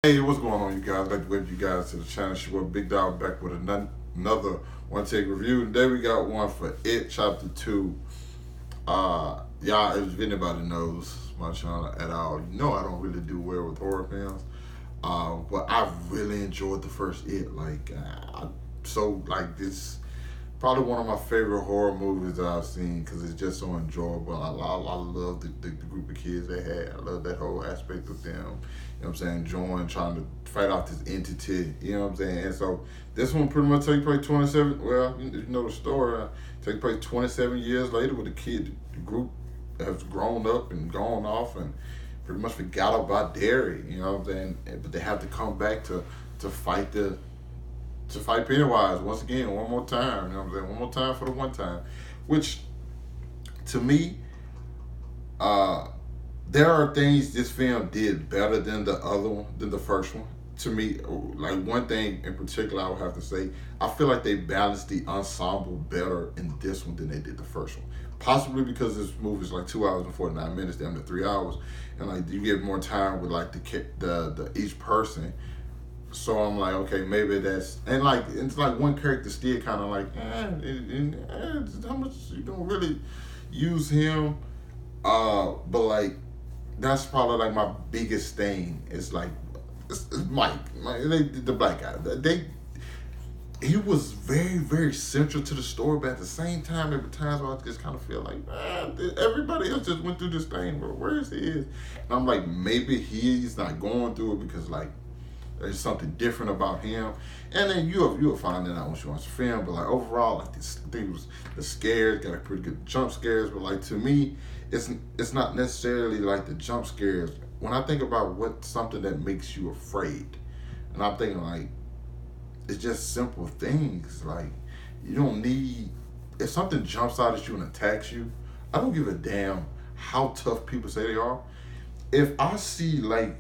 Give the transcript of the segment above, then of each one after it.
Hey, what's going on, you guys? I'd like to welcome you guys to the channel. It's your boy Big Dog back with another one take review. Today we got one for It Chapter 2. Y'all, if anybody knows my channel at all, you know I don't really do well with horror films. But I really enjoyed the first It. This probably one of my favorite horror movies that I've seen because it's just so enjoyable. I love the group of kids they had. I love that whole aspect of them. You know what I'm saying? Join trying to fight off this entity. You know what I'm saying? And so this one pretty much takes place 27. Well, you know the story. Takes place 27 years later with the group has grown up and gone off and pretty much forgot about Derry. You know what I'm saying? But they have to come back to fight to fight Pennywise once again, one more time. You know what I'm saying? One more time for the one time. Which, to me, there are things this film did better than the other one, than the first one. To me, like one thing in particular, I would have to say, I feel like they balanced the ensemble better in this one than they did the first one. Possibly because this movie is like 2 hours and 49 minutes, down to 3 hours, and like you get more time with like the each person. So I'm like, okay, maybe that's, and like it's like one character still kind of like, how much you don't really use him, but like that's probably like my biggest thing. It's like it's Mike, the black guy. He was very central to the story, but at the same time, every time I just kind of feel like, everybody else just went through this thing, but where is he? And I'm like, maybe he's not going through it because like there's something different about him, and then you'll find that out once you watch the film. But like overall, like this thing was the scares got a pretty good jump scares. But like to me, it's not necessarily like the jump scares. When I think about what something that makes you afraid, and I'm thinking like it's just simple things. Like you don't need, if something jumps out at you and attacks you, I don't give a damn how tough people say they are. If I see like,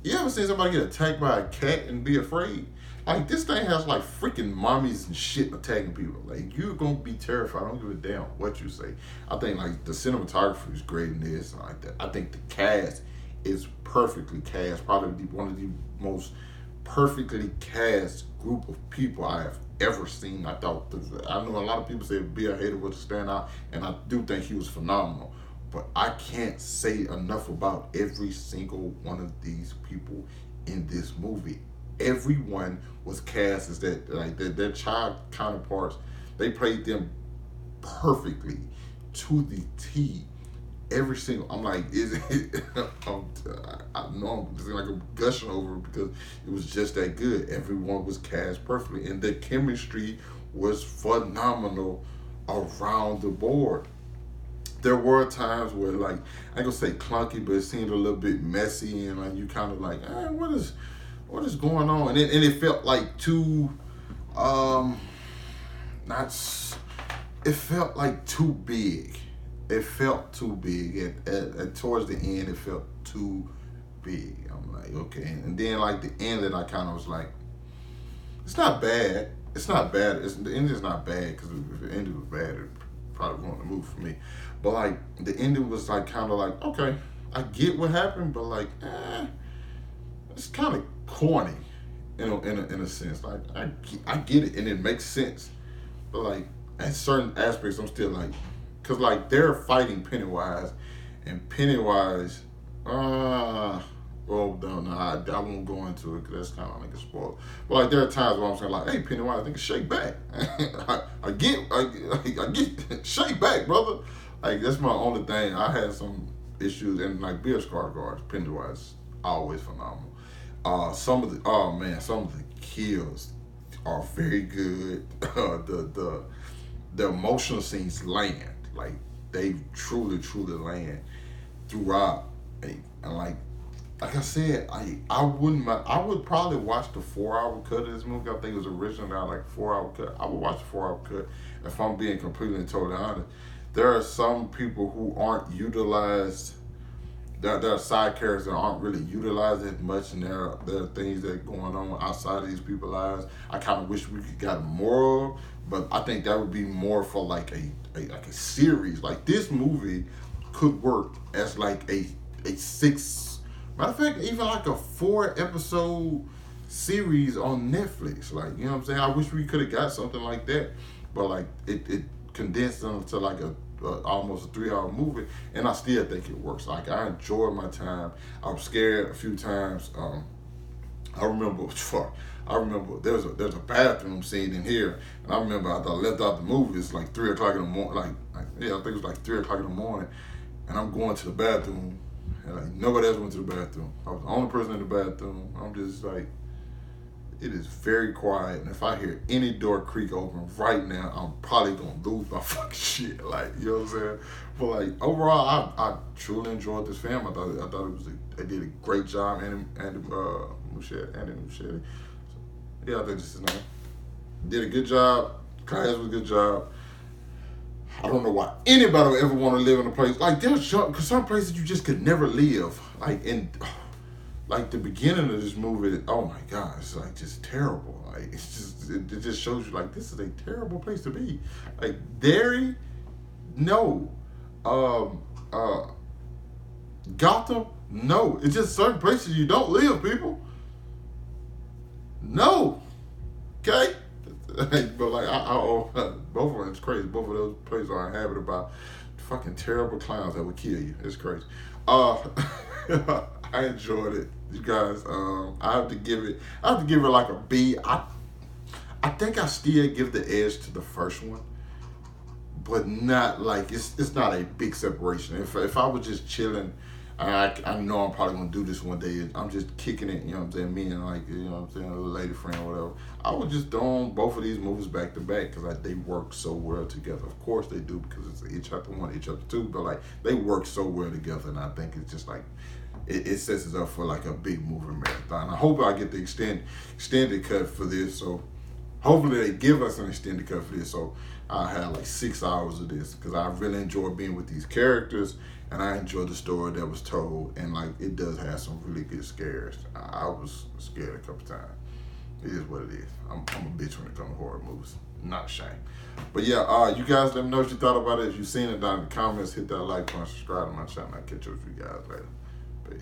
you ever seen somebody get attacked by a cat and be afraid? Like this thing has like freaking mommies and shit attacking people. Like you're gonna be terrified. I don't give a damn what you say. I think like the cinematography is great in this and like that. I think the cast is perfectly cast. Probably one of the most perfectly cast group of people I have ever seen. I know a lot of people say Bill Hader was a standout, and I do think he was phenomenal. But I can't say enough about every single one of these people in this movie. Everyone was cast as that, like their child counterparts. They played them perfectly to the T. Every single, I'm like, is it? I know I'm just like I'm gushing over it because it was just that good. Everyone was cast perfectly, and the chemistry was phenomenal around the board. There were times where like I ain't gonna say clunky, but it seemed a little bit messy, and like you kind of like, what is going on? And it felt like too, not. It felt like too big. It felt too big. At towards the end, it felt too big. I'm like, okay, and then like the end, that I kind of was like, it's not bad. It's not bad. The ending is not bad because if the ending was bad, it probably won't move for me. But like the ending was like kind of like, okay, I get what happened, but like, it's kind of corny, in a sense. Like I get it and it makes sense, but like at certain aspects, I'm still like, cause like they're fighting Pennywise, and Pennywise, well, no, I won't go into it because that's kind of like a spoil. But like there are times where I'm saying like, hey, Pennywise, I think shake back. I get, shake back, brother. Like that's my only thing. I had some issues, and like Bill Skarsgård, Pennywise, always phenomenal. Some of the kills are very good. The emotional scenes land, like they truly land throughout, and like I said, I would probably watch the 4 hour cut of this movie. I think it was originally like a 4 hour cut. I would watch the 4 hour cut if I'm being completely and totally honest. There are some people who aren't utilized. There are side characters that aren't really utilized as much, and there are things that are going on outside of these people's lives. I kind of wish we could get more of, but I think that would be more for like a series. Like this movie could work as like a 6 Matter of fact, even like a 4 episode series on Netflix. Like, you know what I'm saying? I wish we could have got something like that, but like it condensed into like a almost a 3 hour movie, and I still think it works. Like, I enjoyed my time. I was scared a few times. I remember, there's a bathroom scene in here, and I remember after I left out the movie, it's like 3 o'clock in the morning. Yeah, I think it was like 3 o'clock in the morning, and I'm going to the bathroom, and like nobody else went to the bathroom. I was the only person in the bathroom. I'm just like, it is very quiet, and if I hear any door creak open right now, I'm probably gonna lose my fucking shit. Like, you know what I'm saying? But like, overall, I truly enjoyed this film. I thought it was they did a great job. Andy Muschietti. Yeah, I think that's his name. Did a good job. Class was a good job. I don't know why anybody would ever want to live in a place like there's some places you just could never live. Like the beginning of this movie, oh my God, it's like just terrible. Like, it just shows you like this is a terrible place to be. Like Derry, no. Gotham, no. It's just certain places you don't live, people. No. Okay? But like both of them, it's crazy. Both of those places are inhabited by fucking terrible clowns that would kill you. It's crazy. I enjoyed it, you guys. I have to give it like a B. I think I still give the edge to the first one, but not like it's not a big separation. If I was just chilling, I know I'm probably gonna do this one day. I'm just kicking it, you know what I'm saying? Me and like, you know what I'm saying, a little lady friend or whatever. I would just throw on both of these movies back to back because they work so well together. Of course they do, because it's each chapter 1, each chapter 2, but like they work so well together, and I think it's just like it sets us up for like a big movie marathon. I hope I get the extended cut for this, so hopefully they give us an extended cut for this, so I have like 6 hours of this, because I really enjoy being with these characters, and I enjoy the story that was told, and like it does have some really good scares. I was scared a couple times. It is what it is. I'm a bitch when it comes to horror movies. Not ashamed. But yeah, you guys let me know what you thought about it. If you've seen it, down in the comments, hit that like button, subscribe to my channel. I'll catch up with you guys later. Peace.